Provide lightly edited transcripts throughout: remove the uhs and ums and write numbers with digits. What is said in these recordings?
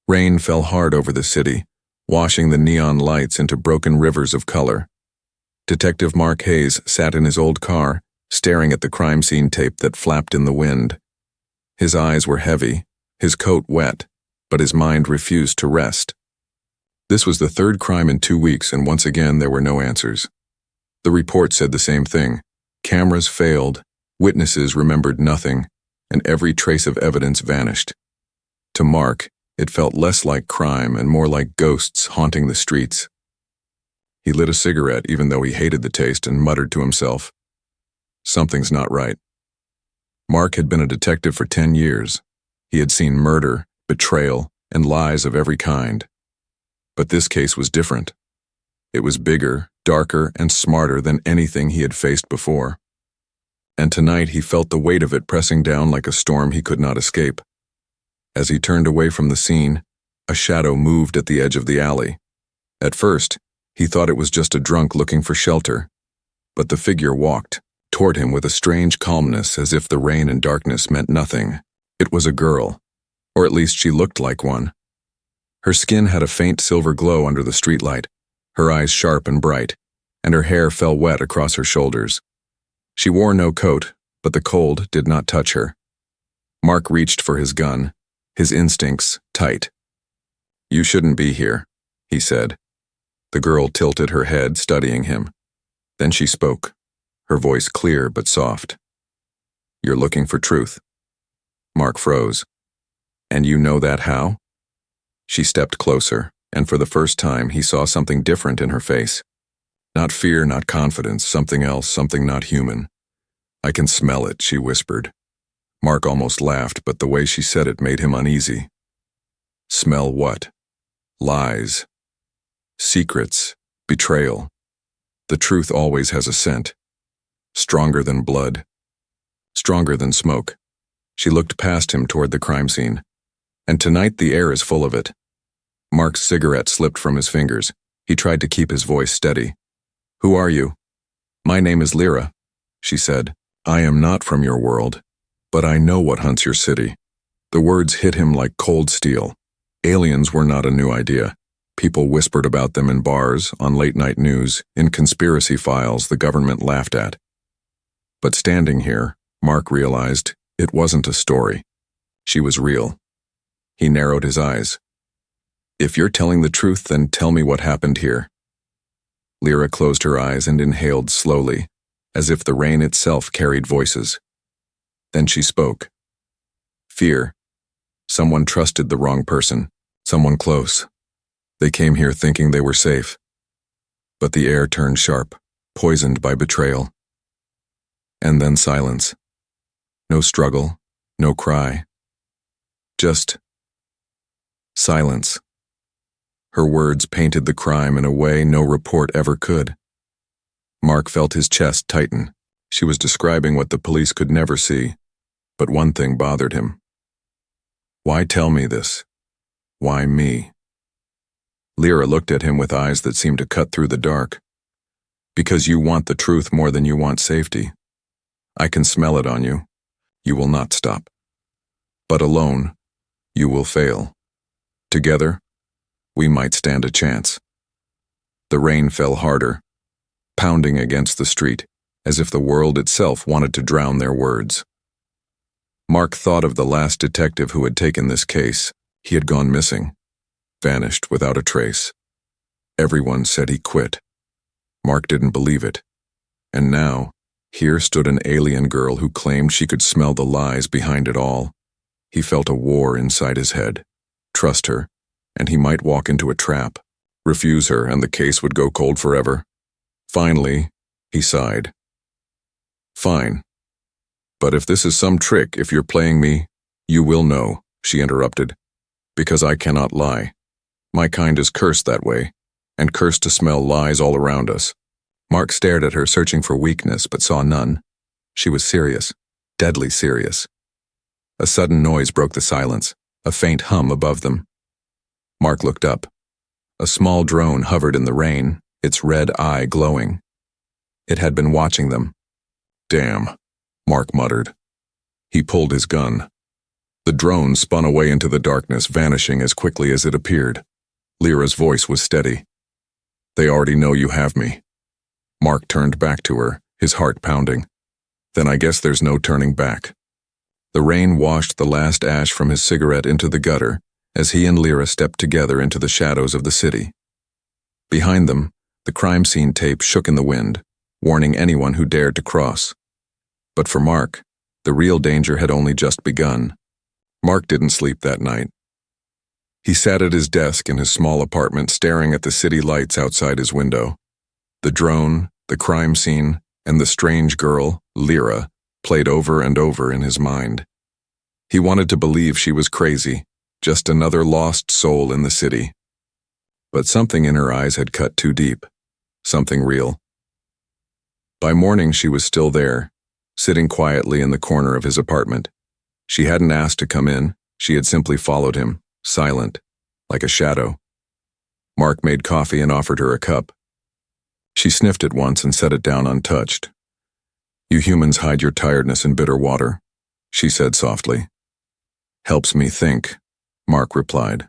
Rain fell hard over the city, washing the neon lights into broken rivers of color. Detective Mark Hayes sat in his old car, staring at the crime scene tape that flapped in the wind. His eyes were heavy, his coat wet, but his mind refused to rest. This was the third crime in 2 weeks, and once again there were no answers. The report said the same thing. Cameras failed, witnesses remembered nothing, and every trace of evidence vanished. To Mark, it felt less like crime and more like ghosts haunting the streets. He lit a cigarette even though he hated the taste and muttered to himself, "Something's not right." Mark had been a detective for 10 years. He had seen murder, betrayal, and lies of every kind. But this case was different. It was bigger, darker, and smarter than anything he had faced before. And tonight he felt the weight of it pressing down like a storm he could not escape. As he turned away from the scene, a shadow moved at the edge of the alley. At first, he thought it was just a drunk looking for shelter. But the figure walked toward him with a strange calmness, as if the rain and darkness meant nothing. It was a girl, or at least she looked like one. Her skin had a faint silver glow under the streetlight, her eyes sharp and bright, and her hair fell wet across her shoulders. She wore no coat, but the cold did not touch her. Mark reached for his gun, his instincts tight. "You shouldn't be here," he said. The girl tilted her head, studying him. Then she spoke, her voice clear but soft. "You're looking for truth." Mark froze. "And you know that how?" She stepped closer, and for the first time he saw something different in her face. Not fear, not confidence, something else, something not human. "I can smell it," she whispered. Mark almost laughed, but the way she said it made him uneasy. "Smell what?" "Lies. Secrets. Betrayal. The truth always has a scent. Stronger than blood. Stronger than smoke." She looked past him toward the crime scene. "And tonight the air is full of it." Mark's cigarette slipped from his fingers. He tried to keep his voice steady. "Who are you?" "My name is Lyra," she said. "I am not from your world, but I know what hunts your city." The words hit him like cold steel. Aliens were not a new idea. People whispered about them in bars, on late-night news, in conspiracy files the government laughed at. But standing here, Mark realized it wasn't a story. She was real. He narrowed his eyes. "If you're telling the truth, then tell me what happened here." Lyra closed her eyes and inhaled slowly, as if the rain itself carried voices. Then she spoke. "Fear. Someone trusted the wrong person, someone close. They came here thinking they were safe. But the air turned sharp, poisoned by betrayal. And then silence. No struggle, no cry. Just silence." Her words painted the crime in a way no report ever could. Mark felt his chest tighten. She was describing what the police could never see, but one thing bothered him. "Why tell me this? Why me?" Lyra looked at him with eyes that seemed to cut through the dark. "Because you want the truth more than you want safety. I can smell it on you. You will not stop. But alone, you will fail. Together, we might stand a chance." The rain fell harder, pounding against the street, as if the world itself wanted to drown their words. Mark thought of the last detective who had taken this case. He had gone missing, vanished without a trace. Everyone said he quit. Mark didn't believe it. And now, here stood an alien girl who claimed she could smell the lies behind it all. He felt a war inside his head. Trust her, and he might walk into a trap. Refuse her, and the case would go cold forever. Finally, he sighed. "Fine. But if this is some trick, if you're playing me, you will know," she interrupted. "Because I cannot lie. My kind is cursed that way, and cursed to smell lies all around us." Mark stared at her, searching for weakness, but saw none. She was serious, deadly serious. A sudden noise broke the silence, a faint hum above them. Mark looked up. A small drone hovered in the rain, its red eye glowing. It had been watching them. "Damn," Mark muttered. He pulled his gun. The drone spun away into the darkness, vanishing as quickly as it appeared. Lyra's voice was steady. "They already know you have me." Mark turned back to her, his heart pounding. "Then I guess there's no turning back." The rain washed the last ash from his cigarette into the gutter as he and Lyra stepped together into the shadows of the city. Behind them, the crime scene tape shook in the wind, warning anyone who dared to cross. But for Mark, the real danger had only just begun. Mark didn't sleep that night. He sat at his desk in his small apartment staring at the city lights outside his window. The drone, the crime scene, and the strange girl, Lyra, played over and over in his mind. He wanted to believe she was crazy, just another lost soul in the city. But something in her eyes had cut too deep, something real. By morning she was still there, sitting quietly in the corner of his apartment. She hadn't asked to come in, she had simply followed him, silent, like a shadow. Mark made coffee and offered her a cup. She sniffed it once and set it down untouched. "You humans hide your tiredness in bitter water," she said softly. "Helps me think," Mark replied.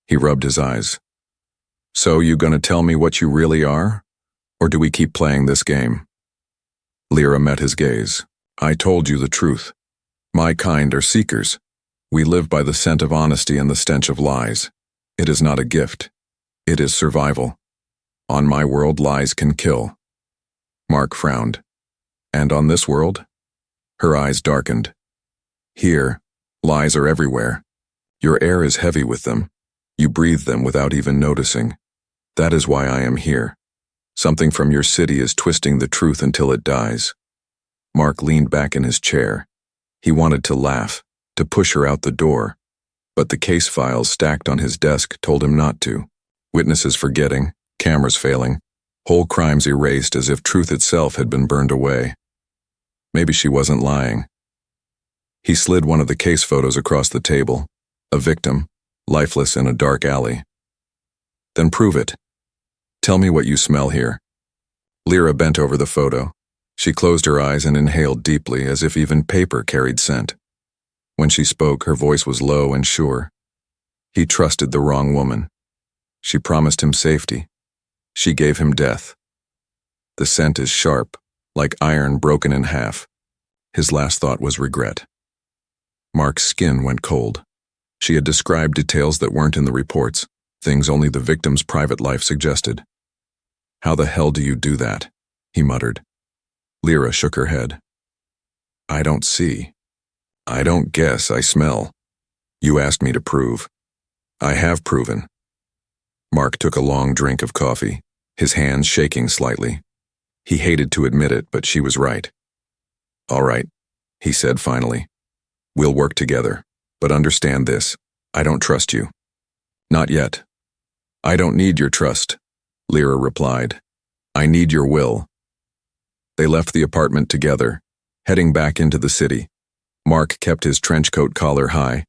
He rubbed his eyes. "So you gonna tell me what you really are? Or do we keep playing this game?" Lyra met his gaze. "I told you the truth. My kind are seekers. We live by the scent of honesty and the stench of lies. It is not a gift. It is survival. On my world, lies can kill." Mark frowned. "And on this world?" Her eyes darkened. "Here, lies are everywhere. Your air is heavy with them. You breathe them without even noticing. That is why I am here. Something from your city is twisting the truth until it dies." Mark leaned back in his chair. He wanted to laugh, to push her out the door, but the case files stacked on his desk told him not to. Witnesses forgetting, cameras failing, whole crimes erased as if truth itself had been burned away. Maybe she wasn't lying. He slid one of the case photos across the table, a victim, lifeless in a dark alley. "Then prove it. Tell me what you smell here." Lyra bent over the photo. She closed her eyes and inhaled deeply, as if even paper carried scent. When she spoke, her voice was low and sure. He trusted the wrong woman. She promised him safety. She gave him death. The scent is sharp, like iron broken in half. His last thought was regret. Mark's skin went cold. She had described details that weren't in the reports, things only the victim's private life suggested. "How the hell do you do that?" he muttered. Lyra shook her head. "I don't see. I don't guess, I smell. You asked me to prove. I have proven." Mark took a long drink of coffee, his hands shaking slightly. He hated to admit it, but she was right. "All right," he said finally. "We'll work together, but understand this. I don't trust you." "Not yet." "I don't need your trust," Lyra replied. "I need your will." They left the apartment together, heading back into the city. Mark kept his trench coat collar high,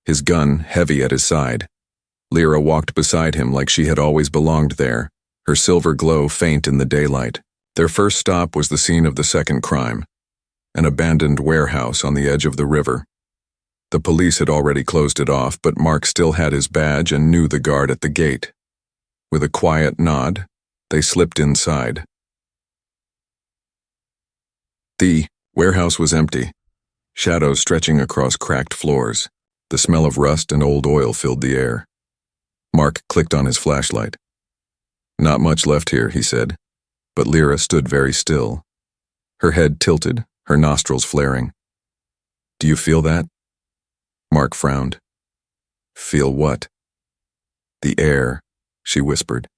his gun heavy at his side. Lyra walked beside him like she had always belonged there, her silver glow faint in the daylight. Their first stop was the scene of the second crime, an abandoned warehouse on the edge of the river. The police had already closed it off, but Mark still had his badge and knew the guard at the gate. With a quiet nod, they slipped inside. The warehouse was empty, shadows stretching across cracked floors. The smell of rust and old oil filled the air. Mark clicked on his flashlight. "Not much left here," he said, but Lyra stood very still. Her head tilted, her nostrils flaring. "Do you feel that?" Mark frowned. "Feel what?" "The air," she whispered.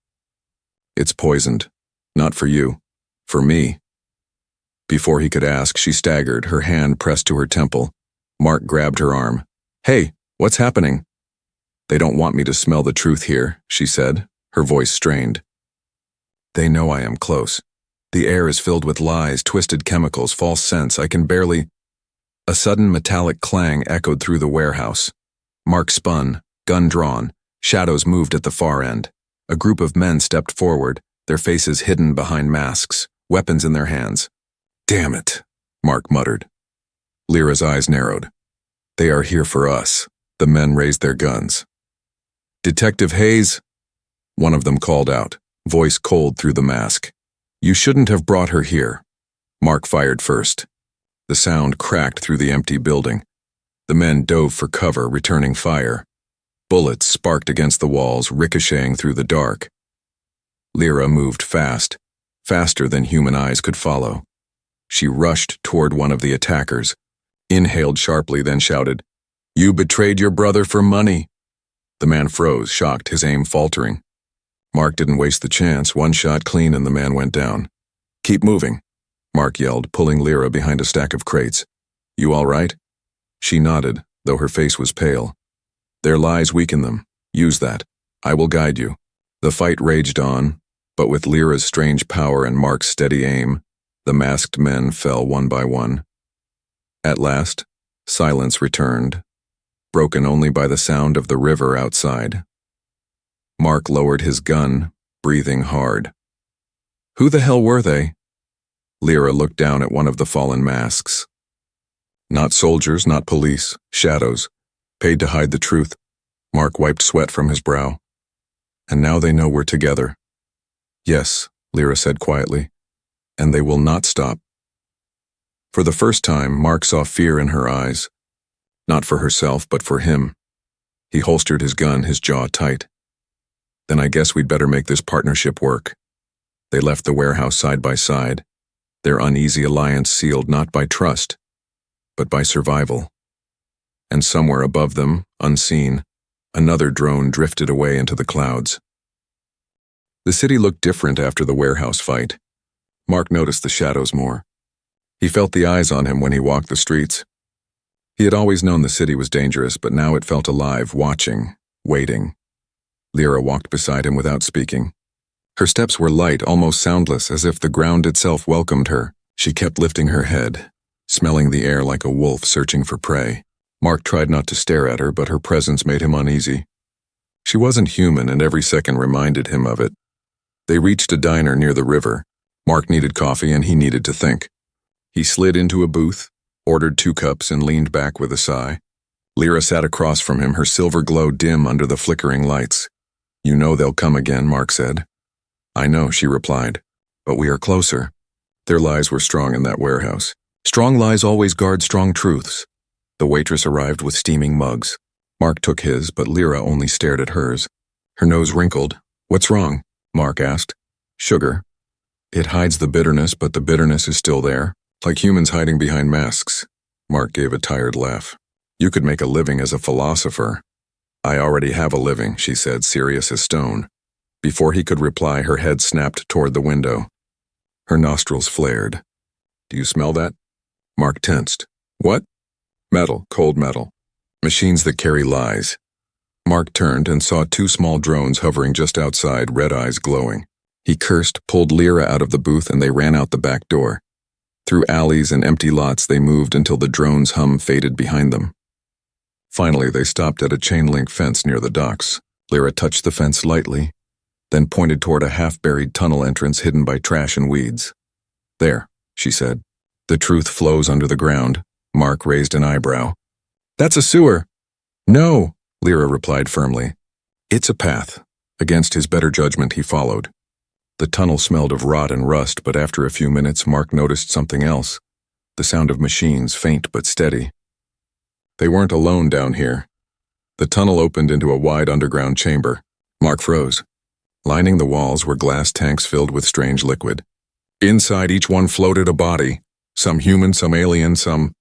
"It's poisoned. Not for you. For me." Before he could ask, she staggered, her hand pressed to her temple. Mark grabbed her arm. "Hey, what's happening?" "They don't want me to smell the truth here," she said, her voice strained. "They know I am close. The air is filled with lies, twisted chemicals, false scents. I can barely—" A sudden metallic clang echoed through the warehouse. Mark spun, gun drawn. Shadows moved at the far end. A group of men stepped forward, their faces hidden behind masks, weapons in their hands. "Damn it," Mark muttered. Lyra's eyes narrowed. They are here for us. The men raised their guns. Detective Hayes, one of them called out, voice cold through the mask. You shouldn't have brought her here. Mark fired first. The sound cracked through the empty building. The men dove for cover, returning fire. Bullets sparked against the walls, ricocheting through the dark. Lyra moved fast, faster than human eyes could follow. She rushed toward one of the attackers, inhaled sharply, then shouted, You betrayed your brother for money. The man froze, shocked, his aim faltering. Mark didn't waste the chance. One shot clean and the man went down. Keep moving, Mark yelled, pulling Lyra behind a stack of crates. You all right? She nodded, though her face was pale. Their lies weaken them. Use that. I will guide you. The fight raged on, but with Lyra's strange power and Mark's steady aim, the masked men fell one by one. At last, silence returned, broken only by the sound of the river outside. Mark lowered his gun, breathing hard. Who the hell were they? Lyra looked down at one of the fallen masks. Not soldiers, not police, shadows, paid to hide the truth. Mark wiped sweat from his brow. And now they know we're together. Yes, Lyra said quietly, and they will not stop. For the first time, Mark saw fear in her eyes. Not for herself, but for him. He holstered his gun, his jaw tight. Then I guess we'd better make this partnership work. They left the warehouse side by side, their uneasy alliance sealed not by trust, but by survival. And somewhere above them, unseen, another drone drifted away into the clouds. The city looked different after the warehouse fight. Mark noticed the shadows more. He felt the eyes on him when he walked the streets. He had always known the city was dangerous, but now it felt alive, watching, waiting. Lyra walked beside him without speaking. Her steps were light, almost soundless, as if the ground itself welcomed her. She kept lifting her head, smelling the air like a wolf searching for prey. Mark tried not to stare at her, but her presence made him uneasy. She wasn't human, and every second reminded him of it. They reached a diner near the river. Mark needed coffee, and he needed to think. He slid into a booth, ordered 2 cups, and leaned back with a sigh. Lyra sat across from him, her silver glow dim under the flickering lights. You know they'll come again, Mark said. I know, she replied, but we are closer. Their lies were strong in that warehouse. Strong lies always guard strong truths. The waitress arrived with steaming mugs. Mark took his, but Lyra only stared at hers. Her nose wrinkled. What's wrong? Mark asked. Sugar. It hides the bitterness, but the bitterness is still there, like humans hiding behind masks. Mark gave a tired laugh. You could make a living as a philosopher. I already have a living, she said, serious as stone. Before he could reply, her head snapped toward the window. Her nostrils flared. Do you smell that? Mark tensed. What? Metal, cold metal. Machines that carry lies. Mark turned and saw 2 small drones hovering just outside, red eyes glowing. He cursed, pulled Lyra out of the booth, and they ran out the back door. Through alleys and empty lots they moved until the drone's hum faded behind them. Finally, they stopped at a chain-link fence near the docks. Lyra touched the fence lightly, then pointed toward a half-buried tunnel entrance hidden by trash and weeds. There, she said. The truth flows under the ground. Mark raised an eyebrow. That's a sewer. No, Lyra replied firmly. It's a path. Against his better judgment, he followed. The tunnel smelled of rot and rust, but after a few minutes, Mark noticed something else. The sound of machines, faint but steady. They weren't alone down here. The tunnel opened into a wide underground chamber. Mark froze. Lining the walls were glass tanks filled with strange liquid. Inside each one floated a body. Some human, some alien, some...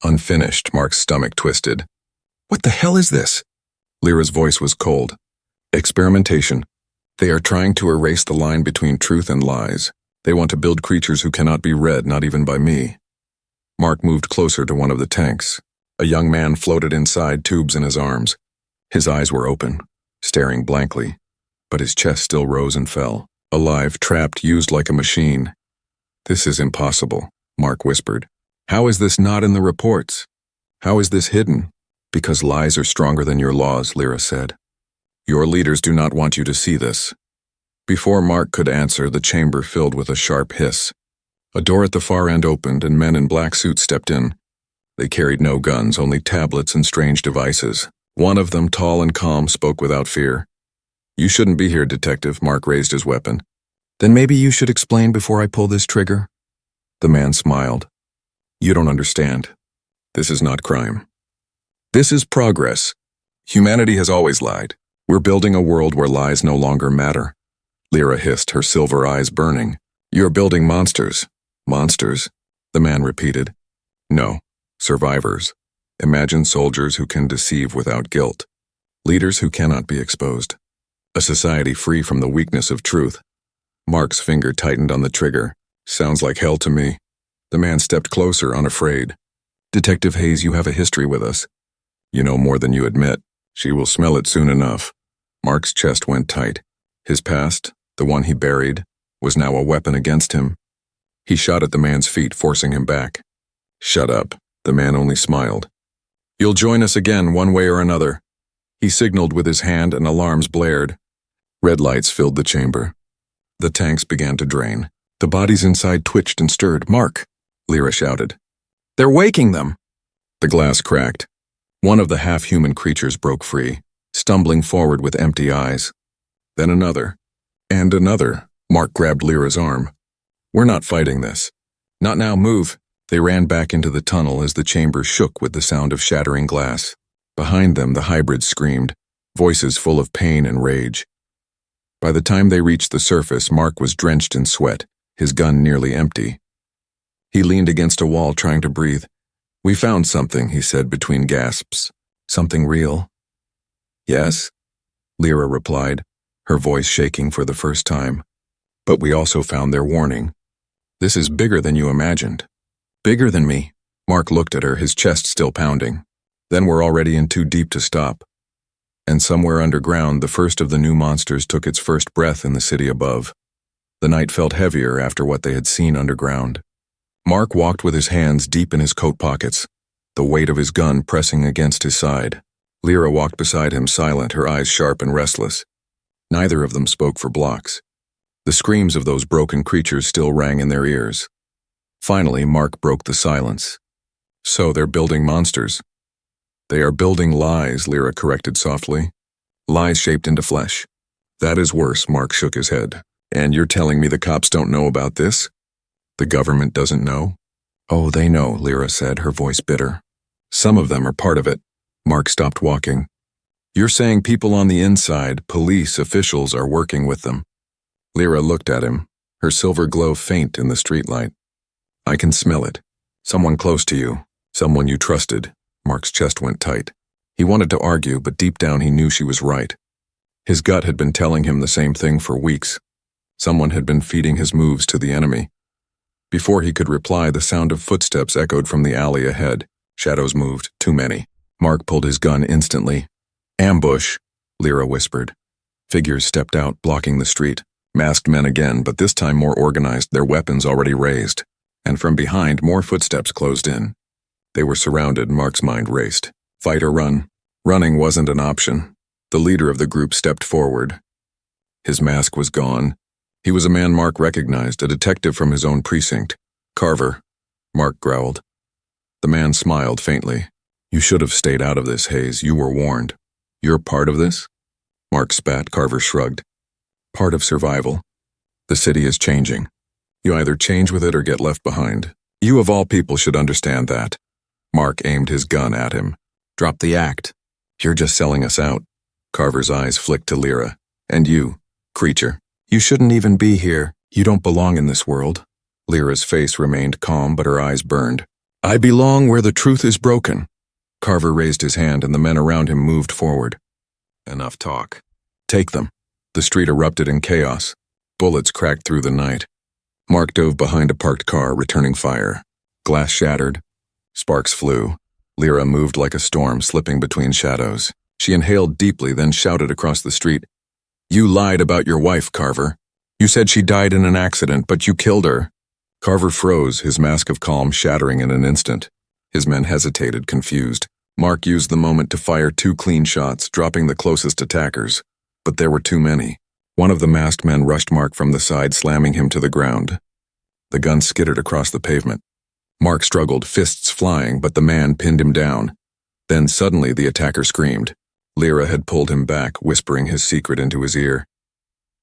Unfinished, Mark's stomach twisted. What the hell is this? Lyra's voice was cold. Experimentation. They are trying to erase the line between truth and lies. They want to build creatures who cannot be read, not even by me. Mark moved closer to one of the tanks. A young man floated inside, tubes in his arms. His eyes were open, staring blankly, but his chest still rose and fell. Alive, trapped, used like a machine. This is impossible, Mark whispered. How is this not in the reports? How is this hidden? Because lies are stronger than your laws, Lyra said. Your leaders do not want you to see this. Before Mark could answer, the chamber filled with a sharp hiss. A door at the far end opened and men in black suits stepped in. They carried no guns, only tablets and strange devices. One of them, tall and calm, spoke without fear. "You shouldn't be here, Detective." Mark raised his weapon. "Then maybe you should explain before I pull this trigger." The man smiled. "You don't understand. This is not crime. This is progress. Humanity has always lied. We're building a world where lies no longer matter." Lyra hissed, her silver eyes burning. "You're building monsters." "Monsters?" the man repeated. "No, survivors. Imagine soldiers who can deceive without guilt. Leaders who cannot be exposed. A society free from the weakness of truth." Mark's finger tightened on the trigger. "Sounds like hell to me." The man stepped closer, unafraid. "Detective Hayes, you have a history with us. You know more than you admit. She will smell it soon enough." Mark's chest went tight. His past, the one he buried, was now a weapon against him. He shot at the man's feet, forcing him back. "Shut up." The man only smiled. "You'll join us again, one way or another." He signaled with his hand and alarms blared. Red lights filled the chamber. The tanks began to drain. The bodies inside twitched and stirred. "Mark!" Lyra shouted. "They're waking them!" The glass cracked. One of the half-human creatures broke free, stumbling forward with empty eyes. Then another. And another. Mark grabbed Lyra's arm. "We're not fighting this. Not now, move." They ran back into the tunnel as the chamber shook with the sound of shattering glass. Behind them, the hybrids screamed, voices full of pain and rage. By the time they reached the surface, Mark was drenched in sweat, his gun nearly empty. He leaned against a wall, trying to breathe. "We found something," he said between gasps. "Something real?" "Yes," Lyra replied, her voice shaking for the first time. "But we also found their warning. This is bigger than you imagined." "Bigger than me?" Mark looked at her, his chest still pounding. "Then we're already in too deep to stop." And somewhere underground, the first of the new monsters took its first breath in the city above. The night felt heavier after what they had seen underground. Mark walked with his hands deep in his coat pockets, the weight of his gun pressing against his side. Lyra walked beside him, silent, her eyes sharp and restless. Neither of them spoke for blocks. The screams of those broken creatures still rang in their ears. Finally, Mark broke the silence. "So they're building monsters." "They are building lies," Lyra corrected softly. "Lies shaped into flesh." "That is worse," Mark shook his head. "And you're telling me the cops don't know about this? The government doesn't know?" "Oh, they know," Lyra said, her voice bitter. "Some of them are part of it." Mark stopped walking. "You're saying people on the inside, police, officials, are working with them?" Lyra looked at him, her silver glow faint in the streetlight. "I can smell it. Someone close to you. Someone you trusted." Mark's chest went tight. He wanted to argue, but deep down he knew she was right. His gut had been telling him the same thing for weeks. Someone had been feeding his moves to the enemy. Before he could reply, the sound of footsteps echoed from the alley ahead. Shadows moved, too many. Mark pulled his gun instantly. "Ambush," Lyra whispered. Figures stepped out, blocking the street. Masked men again, but this time more organized, their weapons already raised. And from behind, more footsteps closed in. They were surrounded. Mark's mind raced. Fight or run? Running wasn't an option. The leader of the group stepped forward. His mask was gone. He was a man Mark recognized, a detective from his own precinct. "Carver," Mark growled. The man smiled faintly. "You should have stayed out of this, Hayes. You were warned." "You're part of this?" Mark spat. Carver shrugged. "Part of survival. The city is changing. You either change with it or get left behind. You of all people should understand that." Mark aimed his gun at him. "Drop the act. You're just selling us out." Carver's eyes flicked to Lyra. "And you, creature. You shouldn't even be here. You don't belong in this world." Lyra's face remained calm, but her eyes burned. "I belong where the truth is broken." Carver raised his hand, and the men around him moved forward. "Enough talk. Take them." The street erupted in chaos. Bullets cracked through the night. Mark dove behind a parked car, returning fire. Glass shattered. Sparks flew. Lyra moved like a storm, slipping between shadows. She inhaled deeply, then shouted across the street. "You lied about your wife, Carver. You said she died in an accident, but you killed her." Carver froze, his mask of calm shattering in an instant. His men hesitated, confused. Mark used the moment to fire 2 clean shots, dropping the closest attackers. But there were too many. One of the masked men rushed Mark from the side, slamming him to the ground. The gun skittered across the pavement. Mark struggled, fists flying, but the man pinned him down. Then suddenly the attacker screamed. Lyra had pulled him back, whispering his secret into his ear.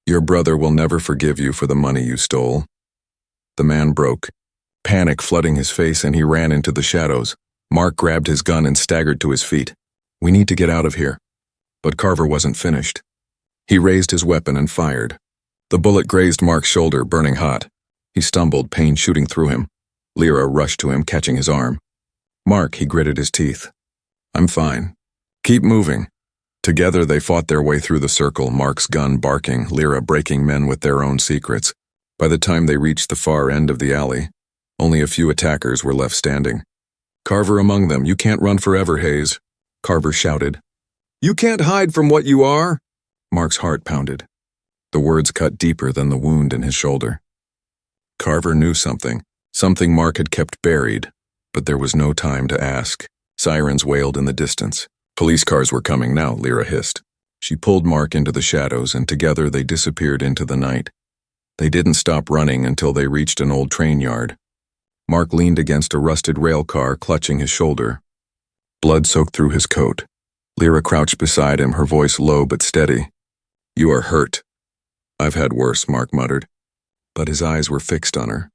"Your brother will never forgive you for the money you stole." The man broke, panic flooding his face, and he ran into the shadows. Mark grabbed his gun and staggered to his feet. "We need to get out of here." But Carver wasn't finished. He raised his weapon and fired. The bullet grazed Mark's shoulder, burning hot. He stumbled, pain shooting through him. Lyra rushed to him, catching his arm. "Mark," he gritted his teeth. "I'm fine. Keep moving." Together they fought their way through the circle, Mark's gun barking, Lyra breaking men with their own secrets. By the time they reached the far end of the alley, only a few attackers were left standing. "Carver among them. You can't run forever, Hayes," Carver shouted. "You can't hide from what you are." Mark's heart pounded. The words cut deeper than the wound in his shoulder. Carver knew something Mark had kept buried, but there was no time to ask. Sirens wailed in the distance. Police cars were coming now, Lyra hissed. She pulled Mark into the shadows, and together they disappeared into the night. They didn't stop running until they reached an old train yard. Mark leaned against a rusted rail car, clutching his shoulder. Blood soaked through his coat. Lyra crouched beside him, her voice low but steady. "You are hurt." "I've had worse," Mark muttered. But his eyes were fixed on her.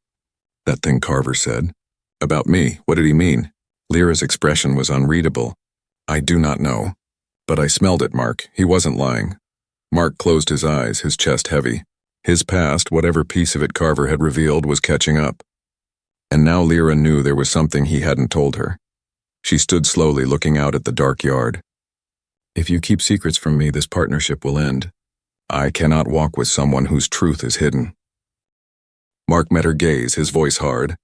"That thing Carver said. About me, what did he mean?" Lyra's expression was unreadable. "I do not know. But I smelled it, Mark. He wasn't lying." Mark closed his eyes, his chest heavy. His past, whatever piece of it Carver had revealed, was catching up. And now Lyra knew there was something he hadn't told her. She stood slowly, looking out at the dark yard. "If you keep secrets from me, this partnership will end. I cannot walk with someone whose truth is hidden." Mark met her gaze, his voice hard.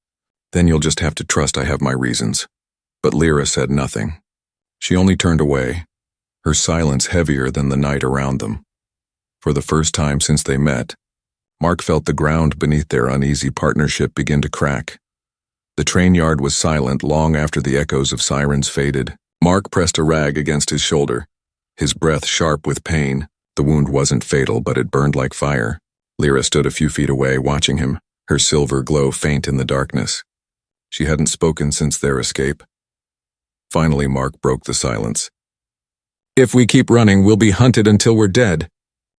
"Then you'll just have to trust I have my reasons." But Lyra said nothing. She only turned away, her silence heavier than the night around them. For the first time since they met, Mark felt the ground beneath their uneasy partnership begin to crack. The train yard was silent long after the echoes of sirens faded. Mark pressed a rag against his shoulder, his breath sharp with pain. The wound wasn't fatal, but it burned like fire. Lyra stood a few feet away, watching him, her silver glow faint in the darkness. She hadn't spoken since their escape. Finally, Mark broke the silence. "If we keep running, we'll be hunted until we're dead."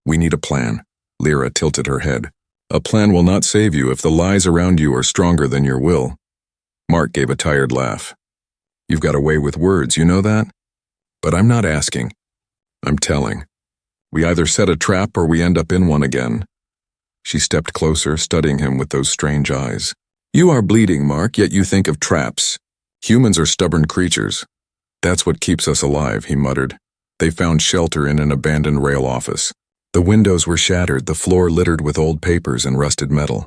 "We need a plan." Lyra tilted her head. "A plan will not save you if the lies around you are stronger than your will." Mark gave a tired laugh. "You've got a way with words, you know that? But I'm not asking. I'm telling. We either set a trap or we end up in one again." She stepped closer, studying him with those strange eyes. "You are bleeding, Mark, yet you think of traps. Humans are stubborn creatures. That's what keeps us alive," he muttered. They found shelter in an abandoned rail office. The windows were shattered, the floor littered with old papers and rusted metal.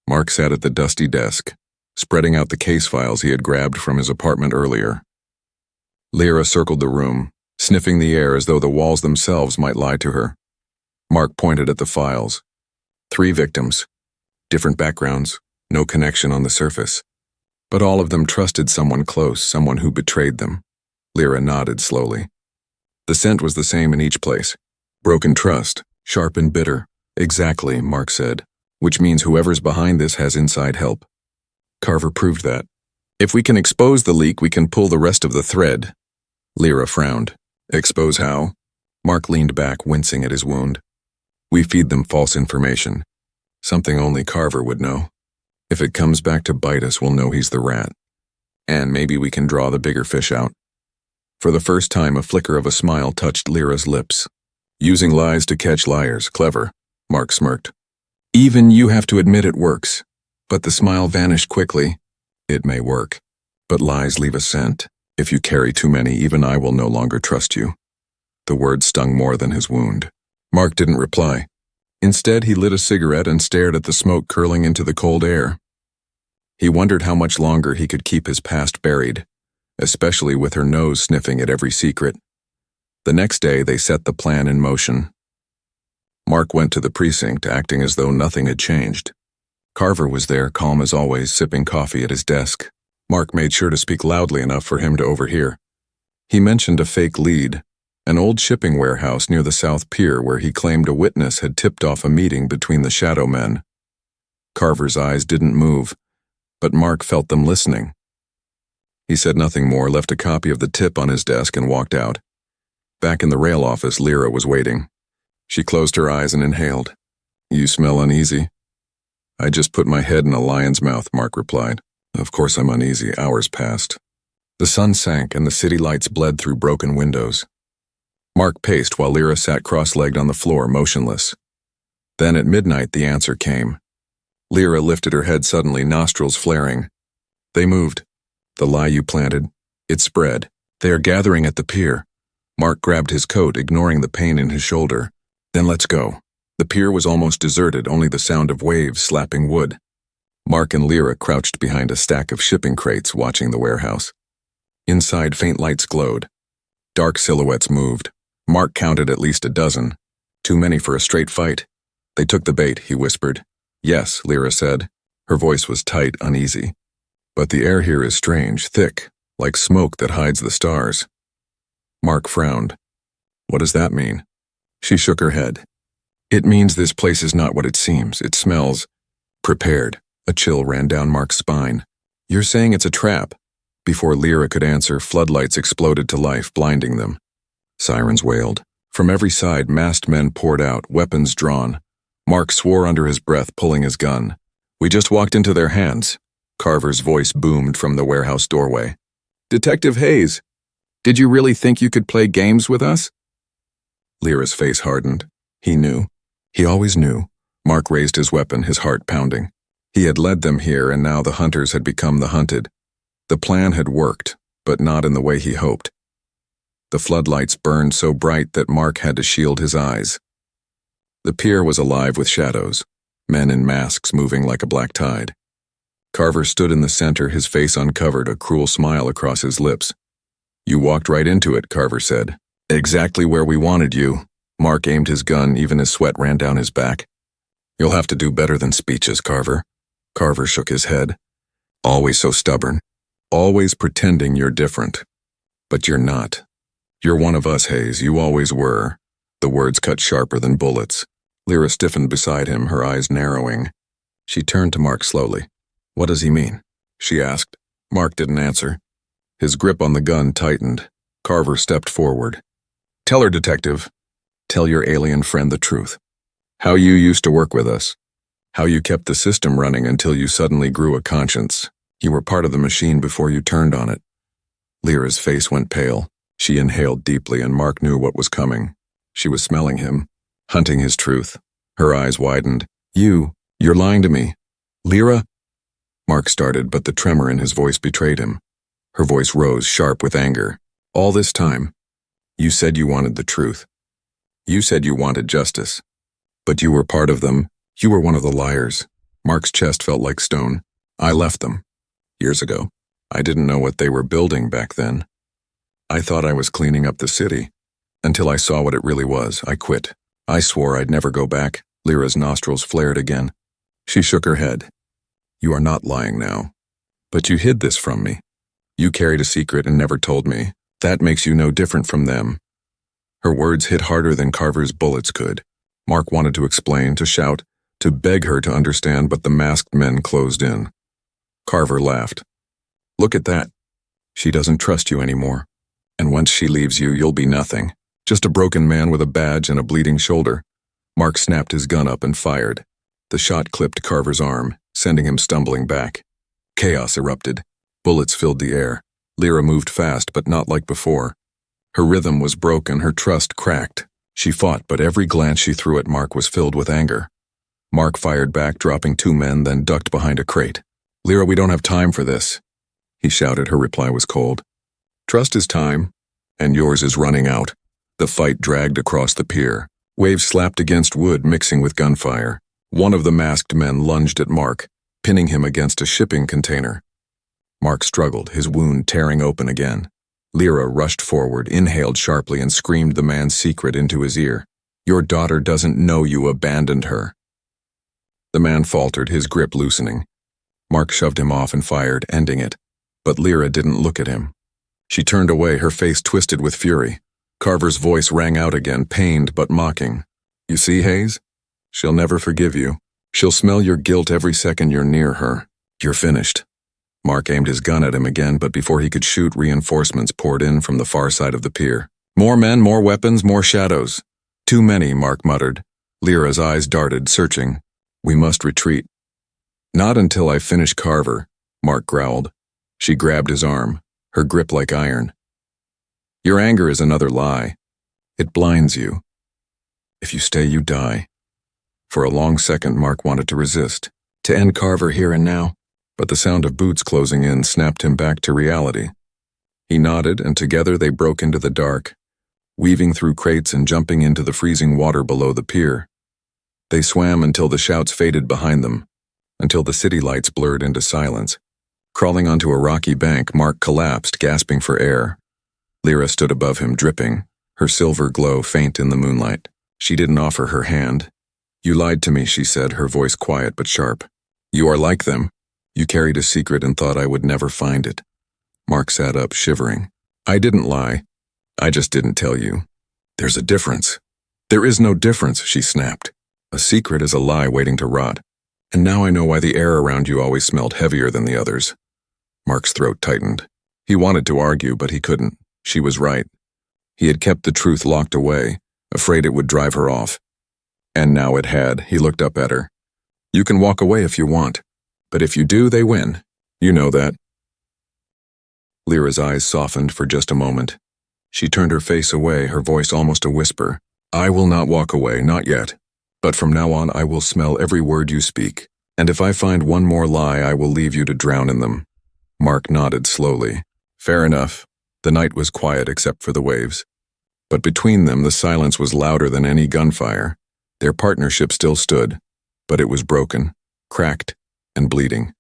Mark sat at the dusty desk, spreading out the case files he had grabbed from his apartment earlier. Lyra circled the room, sniffing the air as though the walls themselves might lie to her. Mark pointed at the files. 3 victims. Different backgrounds, no connection on the surface. But all of them trusted someone close, someone who betrayed them. Lyra nodded slowly. The scent was the same in each place. Broken trust, sharp and bitter. "Exactly," Mark said. "Which means whoever's behind this has inside help." Carver proved that. "If we can expose the leak, we can pull the rest of the thread." Lyra frowned. "Expose how?" Mark leaned back, wincing at his wound. "We feed them false information. Something only Carver would know. If it comes back to bite us, we'll know he's the rat. And maybe we can draw the bigger fish out." For the first time, a flicker of a smile touched Lyra's lips. "Using lies to catch liars. Clever," Mark smirked. "Even you have to admit it works." But the smile vanished quickly. "It may work, but lies leave a scent. If you carry too many, even I will no longer trust you." The word stung more than his wound. Mark didn't reply. Instead, he lit a cigarette and stared at the smoke curling into the cold air. He wondered how much longer he could keep his past buried, especially with her nose sniffing at every secret. The next day, they set the plan in motion. Mark went to the precinct, acting as though nothing had changed. Carver was there, calm as always, sipping coffee at his desk. Mark made sure to speak loudly enough for him to overhear. He mentioned a fake lead, an old shipping warehouse near the South Pier where he claimed a witness had tipped off a meeting between the Shadow Men. Carver's eyes didn't move, but Mark felt them listening. He said nothing more, left a copy of the tip on his desk and walked out. Back in the rail office, Lyra was waiting. She closed her eyes and inhaled. "You smell uneasy." "I just put my head in a lion's mouth," Mark replied. "Of course I'm uneasy." Hours passed. The sun sank and the city lights bled through broken windows. Mark paced while Lyra sat cross-legged on the floor, motionless. Then at midnight the answer came. Lyra lifted her head suddenly, nostrils flaring. "They moved. The lie you planted. It spread. They are gathering at the pier." Mark grabbed his coat, ignoring the pain in his shoulder. "Then let's go." The pier was almost deserted, only the sound of waves slapping wood. Mark and Lyra crouched behind a stack of shipping crates, watching the warehouse. Inside, faint lights glowed. Dark silhouettes moved. Mark counted at least a dozen. Too many for a straight fight. "They took the bait," he whispered. "Yes," Lyra said. Her voice was tight, uneasy. "But the air here is strange, thick, like smoke that hides the stars." Mark frowned. "What does that mean?" She shook her head. "It means this place is not what it seems. It smells prepared." A chill ran down Mark's spine. "You're saying it's a trap?" Before Lyra could answer, floodlights exploded to life, blinding them. Sirens wailed. From every side, masked men poured out, weapons drawn. Mark swore under his breath, pulling his gun. "We just walked into their hands." Carver's voice boomed from the warehouse doorway. "Detective Hayes, did you really think you could play games with us?" Lyra's face hardened. He knew. He always knew. Mark raised his weapon, his heart pounding. He had led them here, and now the hunters had become the hunted. The plan had worked, but not in the way he hoped. The floodlights burned so bright that Mark had to shield his eyes. The pier was alive with shadows, men in masks moving like a black tide. Carver stood in the center, his face uncovered, a cruel smile across his lips. "You walked right into it," Carver said. "Exactly where we wanted you." Mark aimed his gun, even as sweat ran down his back. "You'll have to do better than speeches, Carver." Carver shook his head. "Always so stubborn. Always pretending you're different. But you're not. You're one of us, Hayes. You always were." The words cut sharper than bullets. Lyra stiffened beside him, her eyes narrowing. She turned to Mark slowly. "What does he mean?" she asked. Mark didn't answer. His grip on the gun tightened. Carver stepped forward. "Tell her, detective. Tell your alien friend the truth. How you used to work with us. How you kept the system running until you suddenly grew a conscience. You were part of the machine before you turned on it." Lyra's face went pale. She inhaled deeply, and Mark knew what was coming. She was smelling him, hunting his truth. Her eyes widened. You're lying to me." "Lyra?" Mark started, but the tremor in his voice betrayed him. Her voice rose, sharp with anger. "All this time, you said you wanted the truth. You said you wanted justice. But you were part of them. You were one of the liars." Mark's chest felt like stone. "I left them. Years ago. I didn't know what they were building back then. I thought I was cleaning up the city. Until I saw what it really was, I quit. I swore I'd never go back." Lyra's nostrils flared again. She shook her head. "You are not lying now. But you hid this from me. You carried a secret and never told me. That makes you no different from them." Her words hit harder than Carver's bullets could. Mark wanted to explain, to shout, to beg her to understand, but the masked men closed in. Carver laughed. "Look at that. She doesn't trust you anymore. And once she leaves you, you'll be nothing. Just a broken man with a badge and a bleeding shoulder." Mark snapped his gun up and fired. The shot clipped Carver's arm, sending him stumbling back. Chaos erupted. Bullets filled the air. Lyra moved fast, but not like before. Her rhythm was broken, her trust cracked. She fought, but every glance she threw at Mark was filled with anger. Mark fired back, dropping 2 men, then ducked behind a crate. "Lyra, we don't have time for this," he shouted. Her reply was cold. "Trust is time, and yours is running out." The fight dragged across the pier. Waves slapped against wood, mixing with gunfire. One of the masked men lunged at Mark, pinning him against a shipping container. Mark struggled, his wound tearing open again. Lyra rushed forward, inhaled sharply, and screamed the man's secret into his ear. "Your daughter doesn't know you abandoned her." The man faltered, his grip loosening. Mark shoved him off and fired, ending it. But Lyra didn't look at him. She turned away, her face twisted with fury. Carver's voice rang out again, pained but mocking. "You see, Hayes? She'll never forgive you. She'll smell your guilt every second you're near her. You're finished. Mark aimed his gun at him again, but before he could shoot, reinforcements poured in from the far side of the pier. More men, more weapons, more shadows. Too many, Mark muttered. Lyra's eyes darted, searching. We must retreat. Not until I finish Carver, Mark growled. She grabbed his arm, her grip like iron. Your anger is another lie. It blinds you. If you stay, you die. For a long second, Mark wanted to resist, to end Carver here and now, but the sound of boots closing in snapped him back to reality. He nodded, and together they broke into the dark, weaving through crates and jumping into the freezing water below the pier. They swam until the shouts faded behind them, until the city lights blurred into silence. Crawling onto a rocky bank, Mark collapsed, gasping for air. Lyra stood above him, dripping, her silver glow faint in the moonlight. She didn't offer her hand. You lied to me, she said, her voice quiet but sharp. You are like them. You carried a secret and thought I would never find it. Mark sat up, shivering. I didn't lie. I just didn't tell you. There's a difference. There is no difference, she snapped. A secret is a lie waiting to rot. And now I know why the air around you always smelled heavier than the others. Mark's throat tightened. He wanted to argue, but he couldn't. She was right. He had kept the truth locked away, afraid it would drive her off. And now it had. He looked up at her. You can walk away if you want, but if you do, they win. You know that. Lyra's eyes softened for just a moment. She turned her face away, her voice almost a whisper. I will not walk away, not yet. But from now on, I will smell every word you speak. And if I find one more lie, I will leave you to drown in them. Mark nodded slowly. Fair enough. The night was quiet except for the waves. But between them, the silence was louder than any gunfire. Their partnership still stood, but it was broken, cracked, and bleeding.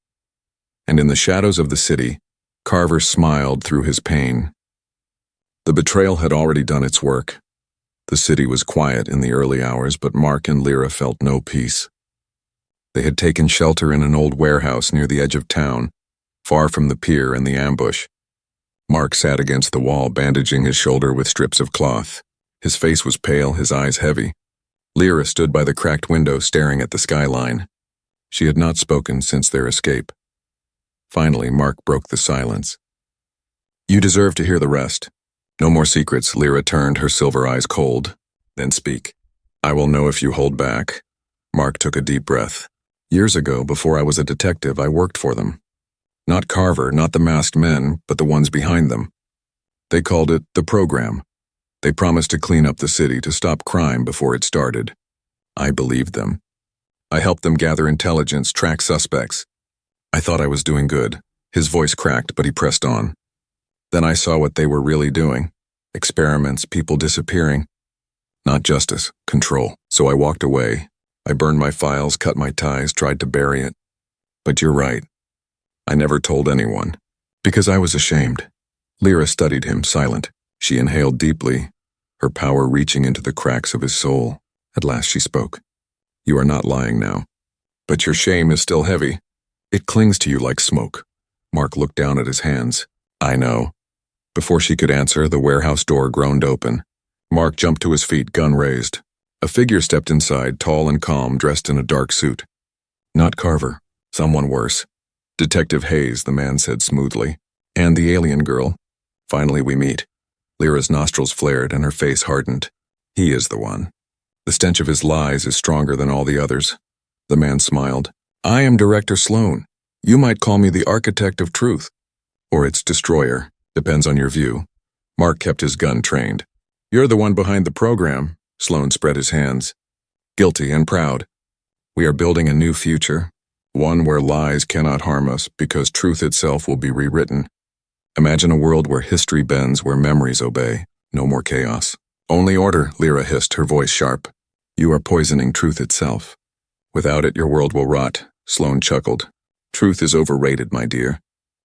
And in the shadows of the city, Carver smiled through his pain. The betrayal had already done its work. The city was quiet in the early hours, but Mark and Lyra felt no peace. They had taken shelter in an old warehouse near the edge of town, far from the pier and the ambush. Mark sat against the wall, bandaging his shoulder with strips of cloth. His face was pale, his eyes heavy. Lyra stood by the cracked window, staring at the skyline. She had not spoken since their escape. Finally, Mark broke the silence. You deserve to hear the rest. No more secrets. Lyra turned, her silver eyes cold. Then speak. I will know if you hold back. Mark took a deep breath. Years ago, before I was a detective, I worked for them. Not Carver, not the masked men, but the ones behind them. They called it the program. They promised to clean up the city, to stop crime before it started. I believed them. I helped them gather intelligence, track suspects. I thought I was doing good. His voice cracked, but he pressed on. Then I saw what they were really doing. Experiments, people disappearing. Not justice, control. So I walked away. I burned my files, cut my ties, tried to bury it. But you're right. I never told anyone. Because I was ashamed. Lyra studied him, silent. She inhaled deeply, her power reaching into the cracks of his soul. At last she spoke. You are not lying now. But your shame is still heavy. It clings to you like smoke. Mark looked down at his hands. I know. Before she could answer, the warehouse door groaned open. Mark jumped to his feet, gun raised. A figure stepped inside, tall and calm, dressed in a dark suit. Not Carver. Someone worse. Detective Hayes, the man said smoothly. And the alien girl. Finally we meet. Lyra's nostrils flared and her face hardened. He is the one. The stench of his lies is stronger than all the others. The man smiled. I am Director Sloan. You might call me the architect of truth. Or its destroyer. Depends on your view. Mark kept his gun trained. You're the one behind the program. Sloan spread his hands. Guilty and proud. We are building a new future. One where lies cannot harm us because truth itself will be rewritten. Imagine a world where history bends, where memories obey. No more chaos. Only order, Lyra hissed, her voice sharp. You are poisoning truth itself. Without it, your world will rot. Sloan chuckled. Truth is overrated, my dear.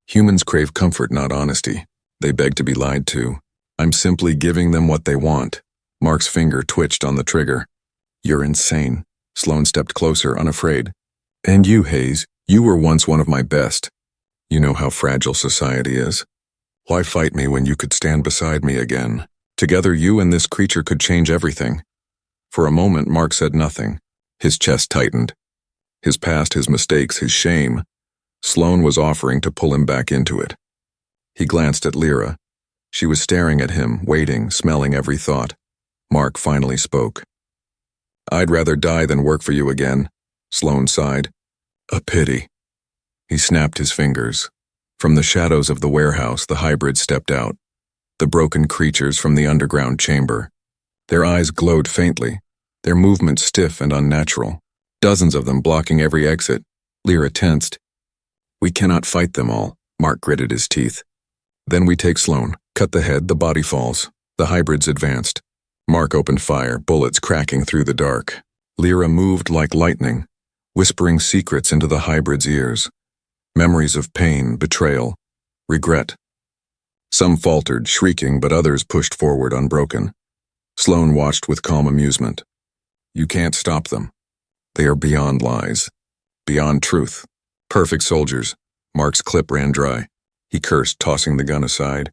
Humans crave comfort, not honesty. They beg to be lied to. I'm simply giving them what they want. Mark's finger twitched on the trigger. You're insane. Sloan stepped closer, unafraid. And you, Hayes, you were once one of my best. You know how fragile society is. Why fight me when you could stand beside me again? Together, you and this creature could change everything. For a moment, Mark said nothing. His chest tightened. His past, his mistakes, his shame. Sloane was offering to pull him back into it. He glanced at Lyra. She was staring at him, waiting, smelling every thought. Mark finally spoke. "I'd rather die than work for you again," Sloane sighed. "A pity." He snapped his fingers. From the shadows of the warehouse, the hybrids stepped out. The broken creatures from the underground chamber. Their eyes glowed faintly, their movements stiff and unnatural. Dozens of them blocking every exit. Lyra tensed. "We cannot fight them all," Mark gritted his teeth. "Then we take Sloane. Cut the head, the body falls." The hybrids advanced. Mark opened fire, bullets cracking through the dark. Lyra moved like lightning, whispering secrets into the hybrids' ears. Memories of pain, betrayal, regret. Some faltered, shrieking, but others pushed forward unbroken. Sloane watched with calm amusement. "You can't stop them. They are beyond lies, beyond truth. Perfect soldiers." Mark's clip ran dry. He cursed, tossing the gun aside.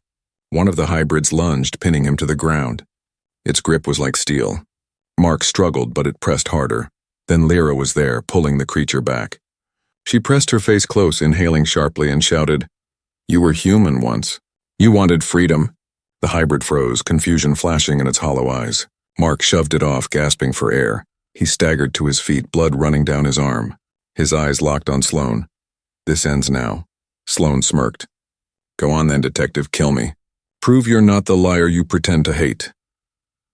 One of the hybrids lunged, pinning him to the ground. Its grip was like steel. Mark struggled, but it pressed harder. Then Lyra was there, pulling the creature back. She pressed her face close, inhaling sharply, and shouted, "You were human once. You wanted freedom." The hybrid froze, confusion flashing in its hollow eyes. Mark shoved it off, gasping for air. He staggered to his feet, blood running down his arm. His eyes locked on Sloane. "This ends now." Sloane smirked. "Go on then, detective, kill me. Prove you're not the liar you pretend to hate."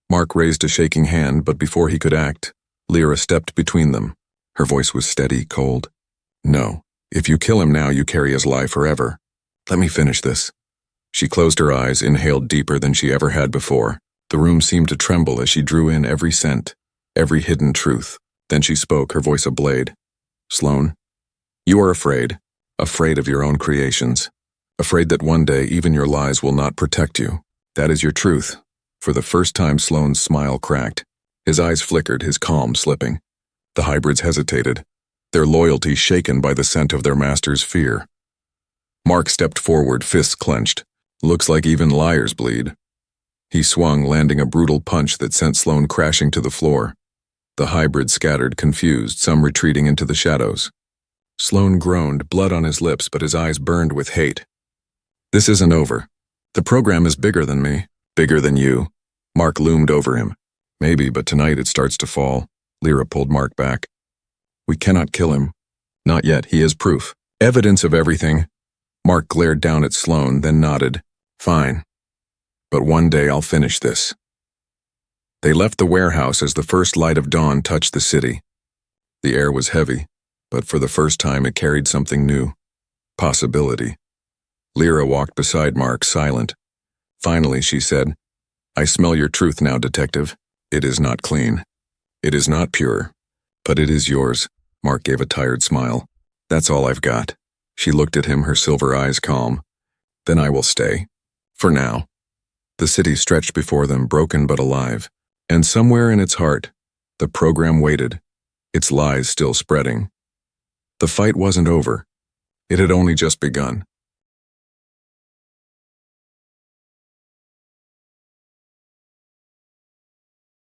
Mark raised a shaking hand, but before he could act, Lyra stepped between them. Her voice was steady, cold. "No. If you kill him now, you carry his lie forever. Let me finish this." She closed her eyes, inhaled deeper than she ever had before. The room seemed to tremble as she drew in every scent, every hidden truth. Then she spoke, her voice a blade. "Sloane, you are afraid of your own creations. Afraid that one day even your lies will not protect you. That is your truth." For the first time, Sloane's smile cracked. His eyes flickered, his calm slipping. The hybrids hesitated, their loyalty shaken by the scent of their master's fear. Mark stepped forward, fists clenched. "Looks like even liars bleed." He swung, landing a brutal punch that sent Sloane crashing to the floor. The hybrids scattered, confused, some retreating into the shadows. Sloane groaned, blood on his lips, but his eyes burned with hate. "This isn't over. The program is bigger than me, bigger than you." Mark loomed over him. "Maybe, but tonight it starts to fall." Lyra pulled Mark back. "We cannot kill him. Not yet. He is proof. Evidence of everything." Mark glared down at Sloane, then nodded. "Fine. But one day I'll finish this." They left the warehouse as the first light of dawn touched the city. The air was heavy, but for the first time it carried something new. Possibility. Lyra walked beside Mark, silent. Finally, she said, "I smell your truth now, detective. It is not clean. It is not pure. But it is yours." Mark gave a tired smile. "That's all I've got." She looked at him, her silver eyes calm. "Then I will stay. For now." The city stretched before them, broken but alive. And somewhere in its heart, the program waited, its lies still spreading. The fight wasn't over. It had only just begun.